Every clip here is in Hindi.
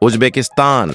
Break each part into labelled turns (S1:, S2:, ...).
S1: उज्बेकिस्तान,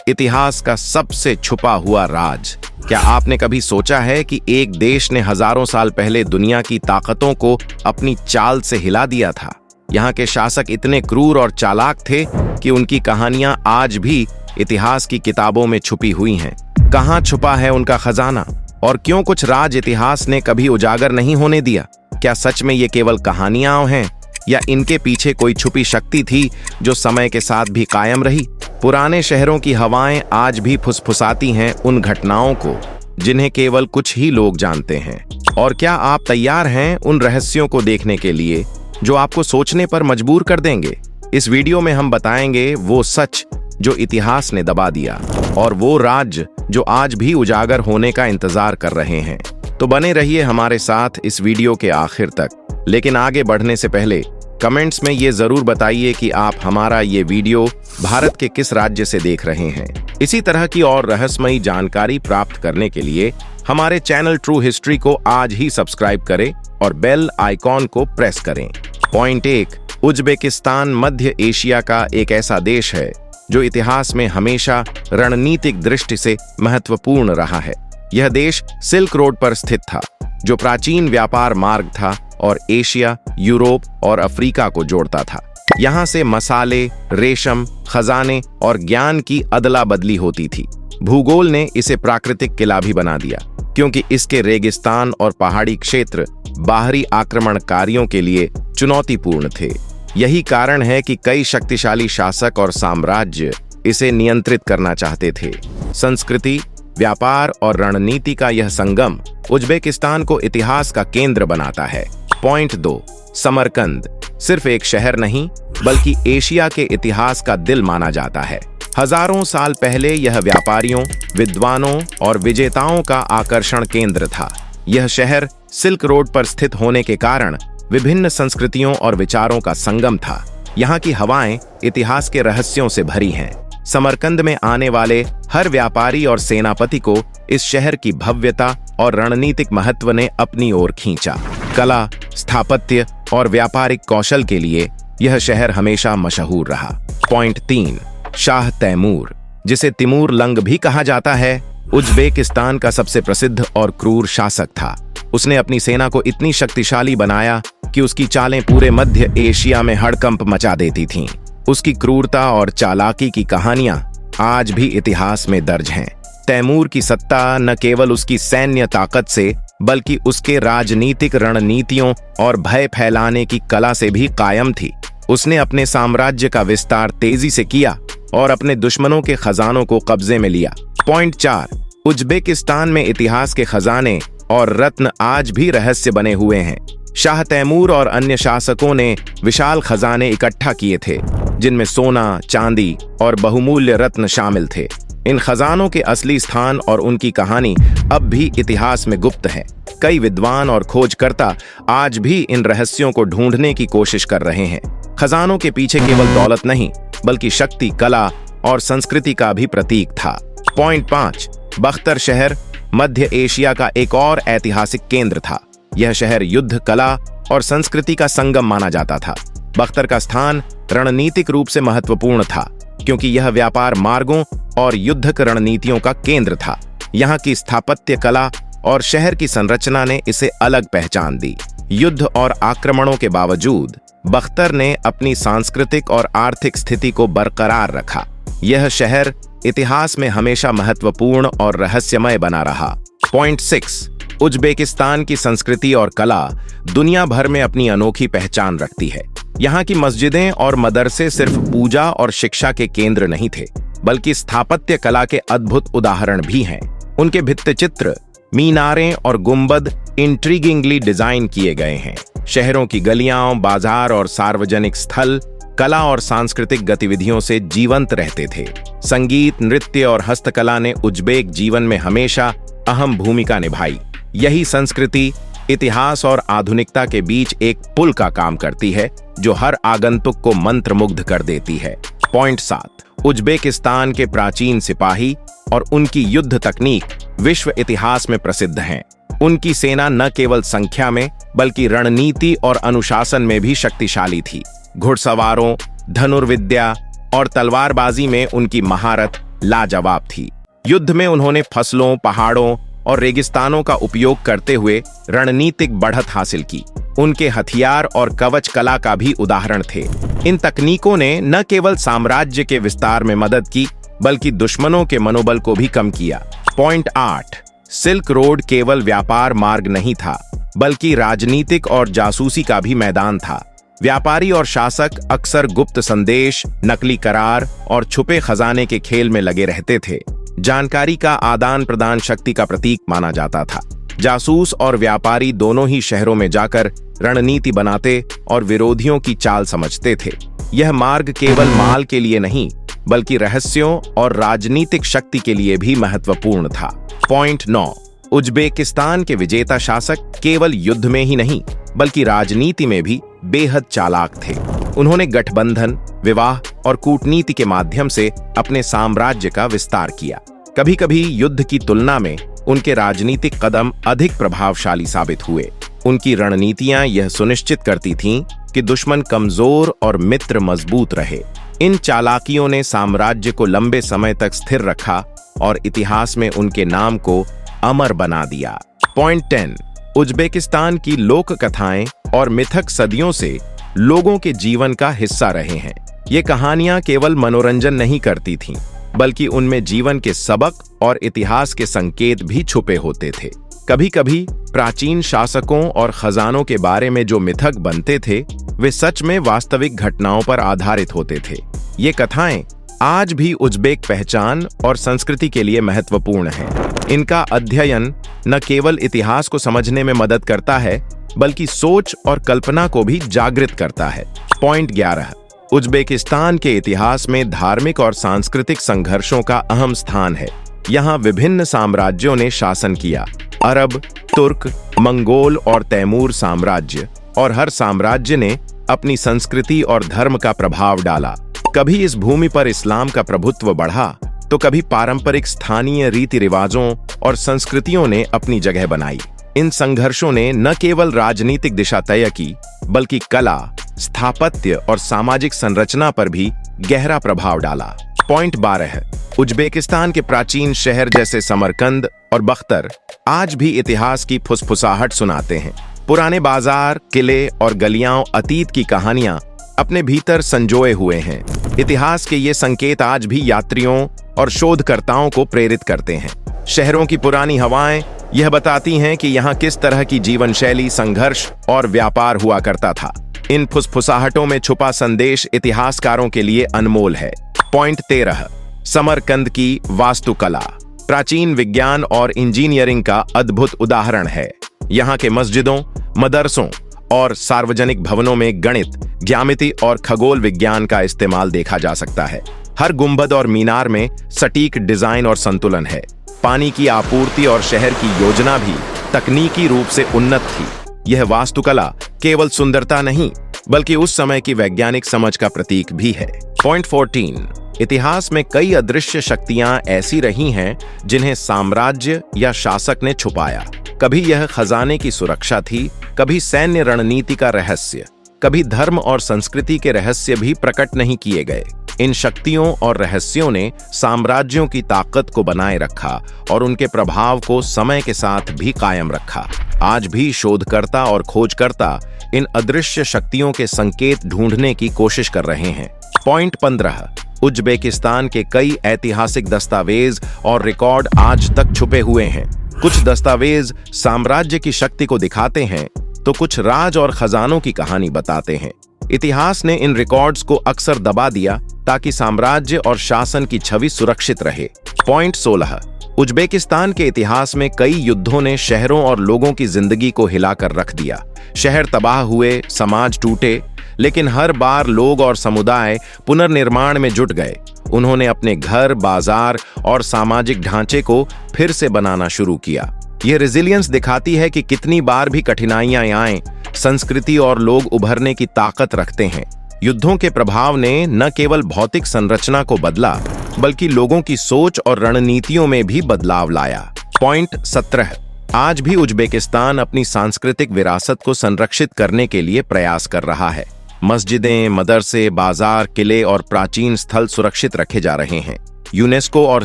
S1: इतिहास का सबसे छुपा हुआ राज। क्या आपने कभी सोचा है कि एक देश ने हजारों साल पहले दुनिया की ताकतों को अपनी चाल से हिला दिया था? यहाँ के शासक इतने क्रूर और चालाक थे कि उनकी कहानियां आज भी इतिहास की किताबों में छुपी हुई हैं। कहाँ छुपा है उनका खजाना, और क्यों कुछ राज इतिहास ने कभी उजागर नहीं होने दिया? क्या सच में ये केवल कहानियां हैं, या इनके पीछे कोई छुपी शक्ति थी जो समय के साथ भी कायम रही? पुराने शहरों की हवाएं आज भी फुसफुसाती हैं उन घटनाओं को जिन्हें केवल कुछ ही लोग जानते हैं। और क्या आप तैयार हैं उन रहस्यों को देखने के लिए जो आपको सोचने पर मजबूर कर देंगे? इस वीडियो में हम बताएंगे वो सच जो इतिहास ने दबा दिया, और वो राज जो आज भी उजागर होने का इंतजार कर रहे हैं। तो बने रहिए हमारे साथ इस वीडियो के आखिर तक। लेकिन आगे बढ़ने से पहले कमेंट्स में ये जरूर बताइए कि आप हमारा ये वीडियो भारत के किस राज्य से देख रहे हैं। इसी तरह की और रहस्यमयी जानकारी प्राप्त करने के लिए हमारे चैनल ट्रू हिस्ट्री को आज ही सब्सक्राइब करें और बेल आइकॉन को प्रेस करें। पॉइंट 1, उज्बेकिस्तान मध्य एशिया का एक ऐसा देश है जो इतिहास में हमेशा रणनीतिक दृष्टि से महत्वपूर्ण रहा है। यह देश सिल्क रोड पर स्थित था, जो प्राचीन व्यापार मार्ग था और एशिया, यूरोप और अफ्रीका को जोड़ता था। यहाँ से मसाले, रेशम, खजाने और ज्ञान की अदला बदली होती थी। भूगोल ने इसे प्राकृतिक किला भी बना दिया, क्योंकि इसके रेगिस्तान और पहाड़ी क्षेत्र बाहरी आक्रमणकारियों के लिए चुनौतीपूर्ण थे। यही कारण है कि कई शक्तिशाली शासक और साम्राज्य इसे नियंत्रित करना चाहते थे। संस्कृति, व्यापार और रणनीति का यह संगम उज्बेकिस्तान को इतिहास का केंद्र बनाता है। पॉइंट 2, समरकंद सिर्फ एक शहर नहीं बल्कि एशिया के इतिहास का दिल माना जाता है। हजारों साल पहले यह व्यापारियों, विद्वानों और विजेताओं का आकर्षण केंद्र था। यह शहर सिल्क रोड पर स्थित होने के कारण विभिन्न संस्कृतियों और विचारों का संगम था। यहाँ की हवाएं इतिहास के रहस्यों से भरी हैं। समरकंद में आने वाले हर व्यापारी और सेनापति को इस शहर की भव्यता और रणनीतिक महत्व ने अपनी ओर खींचा। कला, स्थापत्य और व्यापारिक कौशल के लिए यह शहर हमेशा मशहूर रहा। पॉइंट 3, शाह तैमूर, जिसे तिमूर लंग भी कहा जाता है, उज्बेकिस्तान का सबसे प्रसिद्ध और क्रूर शासक था। उसने अपनी सेना को इतनी शक्तिशाली बनाया कि उसकी चालें पूरे मध्य एशिया में हड़कंप मचा देती थीं। उसकी क्रूरता और चालाकी की कहानियां आज भी इतिहास में दर्ज हैं। तैमूर की सत्ता न केवल उसकी सैन्य ताकत से बल्कि उसके राजनीतिक रणनीतियों और भय फैलाने की कला से भी कायम थी। उसने अपने साम्राज्य का विस्तार तेजी से किया और अपने दुश्मनों के खजानों को कब्जे में लिया। पॉइंट 4, उज्बेकिस्तान में इतिहास के खजाने और रत्न आज भी रहस्य बने हुए हैं। शाह तैमूर और अन्य शासकों ने विशाल खजाने इकट्ठा किए थे, जिनमें सोना, चांदी और बहुमूल्य रत्न शामिल थे। इन खजानों के असली स्थान और उनकी कहानी अब भी इतिहास में गुप्त है। कई विद्वान और खोजकर्ता आज भी इन रहस्यों को ढूंढने की कोशिश कर रहे हैं। खजानों के पीछे केवल दौलत नहीं बल्कि शक्ति, कला और संस्कृति का भी प्रतीक था। पॉइंट 5, बख्तर शहर मध्य एशिया का एक और ऐतिहासिक केंद्र था। यह शहर युद्ध, कला और संस्कृति का संगम माना जाता था। बख्तर का स्थान रणनीतिक रूप से महत्वपूर्ण था, क्योंकि यह व्यापार मार्गों और युद्धक रणनीतियों का केंद्र था। यहाँ की स्थापत्य कला और शहर की संरचना ने इसे अलग पहचान दी। युद्ध और आक्रमणों के बावजूद बख्तर ने अपनी सांस्कृतिक और आर्थिक स्थिति को बरकरार रखा। यह शहर इतिहास में हमेशा महत्वपूर्ण और रहस्यमय बना रहा। पॉइंट 6, उज्बेकिस्तान की संस्कृति और कला दुनिया भर में अपनी अनोखी पहचान रखती है। यहाँ की मस्जिदें और मदरसे सिर्फ पूजा और शिक्षा के केंद्र नहीं थे, बल्कि स्थापत्य कला के अद्भुत उदाहरण भी हैं। उनके भित्तिचित्र, मीनारें और गुंबद इंट्रीगिंगली डिजाइन किए गए हैं। शहरों की गलियां, बाजार और सार्वजनिक स्थल कला और सांस्कृतिक गतिविधियों से जीवंत रहते थे। संगीत, नृत्य और हस्तकला ने उज्बेक जीवन में हमेशा अहम भूमिका निभाई। यही संस्कृति इतिहास और आधुनिकता के बीच एक पुल का काम करती है, जो हर आगंतुक को मंत्रमुग्ध कर देती है। पॉइंट 7, उज्बेकिस्तान के प्राचीन सिपाही और उनकी युद्ध तकनीक विश्व इतिहास में प्रसिद्ध हैं। उनकी सेना न केवल संख्या में बल्कि रणनीति और अनुशासन में भी शक्तिशाली थी। घुड़सवारों, धनुर्विद्या और तलवारबाजी में उनकी महारत लाजवाब थी। युद्ध में उन्होंने फसलों, पहाड़ों और रेगिस्तानों का उपयोग करते हुए रणनीतिक बढ़त हासिल की। उनके हथियार और कवच कला का भी उदाहरण थे। इन तकनीकों ने न केवल साम्राज्य के विस्तार में मदद की, बल्कि दुश्मनों के मनोबल को भी कम किया। पॉइंट 8, सिल्क रोड केवल व्यापार मार्ग नहीं था, बल्कि राजनीतिक और जासूसी का भी मैदान था। व्यापारी और शासक अक्सर गुप्त संदेश, नकली करार और छुपे खजाने के खेल में लगे रहते थे। जानकारी का आदान प्रदान शक्ति का प्रतीक माना जाता था। जासूस और व्यापारी दोनों ही शहरों में जाकर रणनीति बनाते और विरोधियों की चाल समझते थे। यह मार्ग केवल माल के लिए नहीं, बल्कि रहस्यों और राजनीतिक शक्ति के लिए भी महत्वपूर्ण था। पॉइंट 9, उज्बेकिस्तान के विजेता शासक केवल युद्ध में ही नहीं, बल्कि राजनीति में भी बेहद चालाक थे। उन्होंने गठबंधन, विवाह और कूटनीति के माध्यम से अपने साम्राज्य का विस्तार किया। कभी कभी युद्ध की तुलना में उनके राजनीतिक कदम अधिक प्रभावशाली साबित हुए। उनकी रणनीतियां यह सुनिश्चित करती थीं कि दुश्मन कमजोर और मित्र मजबूत रहे। इन चालाकियों ने साम्राज्य को लंबे समय तक स्थिर रखा और इतिहास में उनके नाम को अमर बना दिया। पॉइंट 10, उज्बेकिस्तान की लोक कथाएं और मिथक सदियों से लोगों के जीवन का हिस्सा रहे हैं। ये कहानियां केवल मनोरंजन नहीं करती थीं, बल्कि उनमें जीवन के सबक और इतिहास के संकेत भी छुपे होते थे। कभी कभी प्राचीन शासकों और खजानों के बारे में जो मिथक बनते थे, वे सच में वास्तविक घटनाओं पर आधारित होते थे। ये कथाएं आज भी उज्बेक पहचान और संस्कृति के लिए महत्वपूर्ण हैं। इनका अध्ययन न केवल इतिहास को समझने में मदद करता है, बल्कि सोच और कल्पना को भी जागृत करता है। पॉइंट 11, उज्बेकिस्तान के इतिहास में धार्मिक और सांस्कृतिक संघर्षों का अहम स्थान है। यहाँ विभिन्न साम्राज्यों ने शासन किया, अरब, तुर्क, मंगोल और तैमूर साम्राज्य, और हर साम्राज्य ने अपनी संस्कृति और धर्म का प्रभाव डाला। कभी इस भूमि पर इस्लाम का प्रभुत्व बढ़ा, तो कभी पारंपरिक स्थानीय रीति रिवाजों और संस्कृतियों ने अपनी जगह बनाई। इन संघर्षों ने न केवल राजनीतिक दिशा तय की, बल्कि कला, स्थापत्य और सामाजिक संरचना पर भी गहरा प्रभाव डाला। पॉइंट 12, उज्बेकिस्तान के प्राचीन शहर जैसे समरकंद और बख्तर आज भी इतिहास की फुसफुसाहट सुनाते हैं। पुराने बाजार, किले और गलियां अतीत की कहानियां अपने भीतर संजोए हुए हैं। इतिहास के ये संकेत आज भी यात्रियों और शोधकर्ताओं को प्रेरित करते हैं। शहरों की पुरानी हवाएं यह बताती हैं कि यहाँ किस तरह की जीवन शैली, संघर्ष और व्यापार हुआ करता था। इन फुसफुसाहटों में छुपा संदेश इतिहासकारों के लिए अनमोल है। पॉइंट 13, समरकंद की वास्तुकला प्राचीन विज्ञान और इंजीनियरिंग का अद्भुत उदाहरण है। यहाँ के मस्जिदों, मदरसों और सार्वजनिक भवनों में गणित, ज्यामिति और खगोल विज्ञान का इस्तेमाल देखा जा सकता है। हर गुंबद और मीनार में सटीक डिजाइन और संतुलन है। पानी की आपूर्ति और शहर की योजना भी तकनीकी रूप से उन्नत थी। यह वास्तुकला केवल सुंदरता नहीं, बल्कि उस समय की वैज्ञानिक समझ का प्रतीक भी है। पॉइंट 14, इतिहास में कई अदृश्य शक्तियां ऐसी रही हैं जिन्हें साम्राज्य या शासक ने छुपाया। कभी यह खजाने की सुरक्षा थी, कभी सैन्य रणनीति का रहस्य, कभी धर्म और संस्कृति के रहस्य भी प्रकट नहीं किए गए। इन शक्तियों और रहस्यों ने साम्राज्यों की ताकत को बनाए रखा और उनके प्रभाव को समय के साथ भी कायम रखा। आज भी शोधकर्ता और खोजकर्ता इन अदृश्य शक्तियों के संकेत ढूंढने की कोशिश कर रहे हैं। पॉइंट 15, उज्बेकिस्तान के कई ऐतिहासिक दस्तावेज और रिकॉर्ड आज तक छुपे हुए हैं। कुछ दस्तावेज साम्राज्य की शक्ति को दिखाते हैं, तो कुछ राज और खजानों की कहानी बताते हैं। इतिहास ने इन रिकॉर्ड्स को अक्सर दबा दिया ताकि साम्राज्य और शासन की छवि सुरक्षित रहे। पॉइंट 16, उज्बेकिस्तान के इतिहास में कई युद्धों ने शहरों और लोगों की जिंदगी को हिलाकर रख दिया। शहर तबाह हुए, समाज टूटे, लेकिन हर बार लोग और समुदाय पुनर्निर्माण में जुट गए। उन्होंने अपने घर, बाजार और सामाजिक ढांचे को फिर से बनाना शुरू किया। यह रेजिलियंस दिखाती है कि कितनी बार भी कठिनाइयां आएं, संस्कृति और लोग उभरने की ताकत रखते हैं। युद्धों के प्रभाव ने न केवल भौतिक संरचना को बदला, बल्कि लोगों की सोच और रणनीतियों में भी बदलाव लाया। पॉइंट 17, आज भी उज्बेकिस्तान अपनी सांस्कृतिक विरासत को संरक्षित करने के लिए प्रयास कर रहा है। मस्जिदें, मदरसे, बाजार, किले और प्राचीन स्थल सुरक्षित रखे जा रहे हैं। यूनेस्को और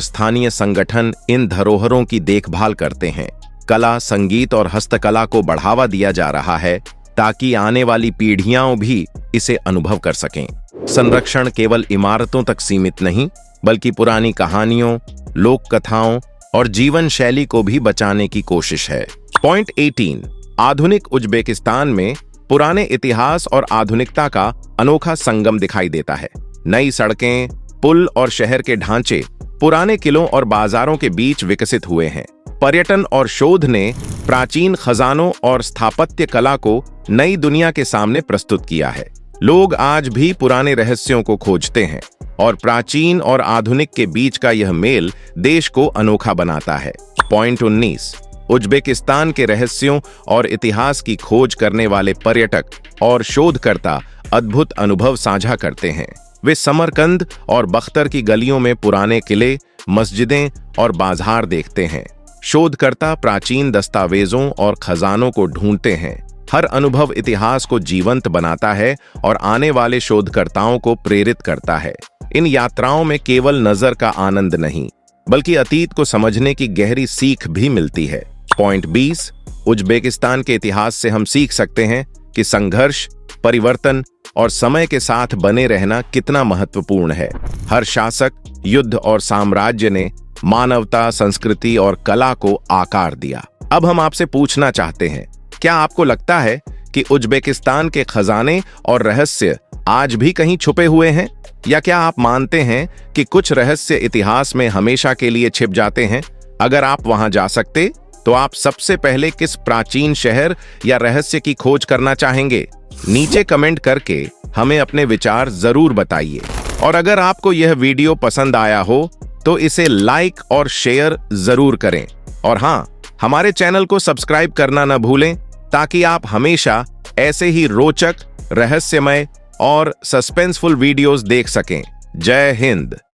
S1: स्थानीय संगठन इन धरोहरों की देखभाल करते हैं। कला, संगीत और हस्तकला को बढ़ावा दिया जा रहा है ताकि आने वाली पीढ़ियां भी इसे अनुभव कर सकें। संरक्षण केवल इमारतों तक सीमित नहीं, बल्कि पुरानी कहानियों, लोक कथाओं और जीवन शैली को भी बचाने की कोशिश है। पॉइंट 18। आधुनिक उज्बेकिस्तान में पुराने इतिहास और आधुनिकता का अनोखा संगम दिखाई देता है। नई सड़कें, पुल और शहर के ढांचे पुराने किलों और बाजारों के बीच विकसित हुए हैं। पर्यटन और शोध ने प्राचीन खजानों और स्थापत्य कला को नई दुनिया के सामने प्रस्तुत किया है। लोग आज भी पुराने रहस्यों को खोजते हैं और प्राचीन और आधुनिक के बीच का यह मेल देश को अनोखा बनाता है। पॉइंट 19। उज्बेकिस्तान के रहस्यों और इतिहास की खोज करने वाले पर्यटक और शोधकर्ता अद्भुत अनुभव साझा करते हैं। वे समरकंद और बख्तर की गलियों में पुराने किले, मस्जिदें और बाजार देखते हैं। शोधकर्ता प्राचीन दस्तावेजों और खजानों को ढूंढते हैं। हर अनुभव इतिहास को जीवंत बनाता है और आने वाले शोधकर्ताओं को प्रेरित करता है। इन यात्राओं में केवल नजर का आनंद नहीं, बल्कि अतीत को समझने की गहरी सीख भी मिलती है। पॉइंट 20। उज्बेकिस्तान के इतिहास से हम सीख सकते हैं कि संघर्ष, परिवर्तन और समय के साथ बने रहना कितना महत्वपूर्ण है। हर शासक, युद्ध और साम्राज्य ने मानवता, संस्कृति और कला को आकार दिया। अब हम आपसे पूछना चाहते हैं, क्या आपको लगता है कि उज्बेकिस्तान के खजाने और रहस्य आज भी कहीं छुपे हुए हैं? या क्या आप मानते हैं कि कुछ रहस्य इतिहास में हमेशा के लिए छिप जाते हैं? अगर आप वहां जा सकते तो आप सबसे पहले किस प्राचीन शहर या रहस्य की खोज करना चाहेंगे? नीचे कमेंट करके हमें अपने विचार जरूर बताइए। और अगर आपको यह वीडियो पसंद आया हो तो इसे लाइक और शेयर जरूर करें। और हाँ, हमारे चैनल को सब्सक्राइब करना न भूलें ताकि आप हमेशा ऐसे ही रोचक, रहस्यमय और सस्पेंसफुल वीडियोस देख सकें। जय हिंद।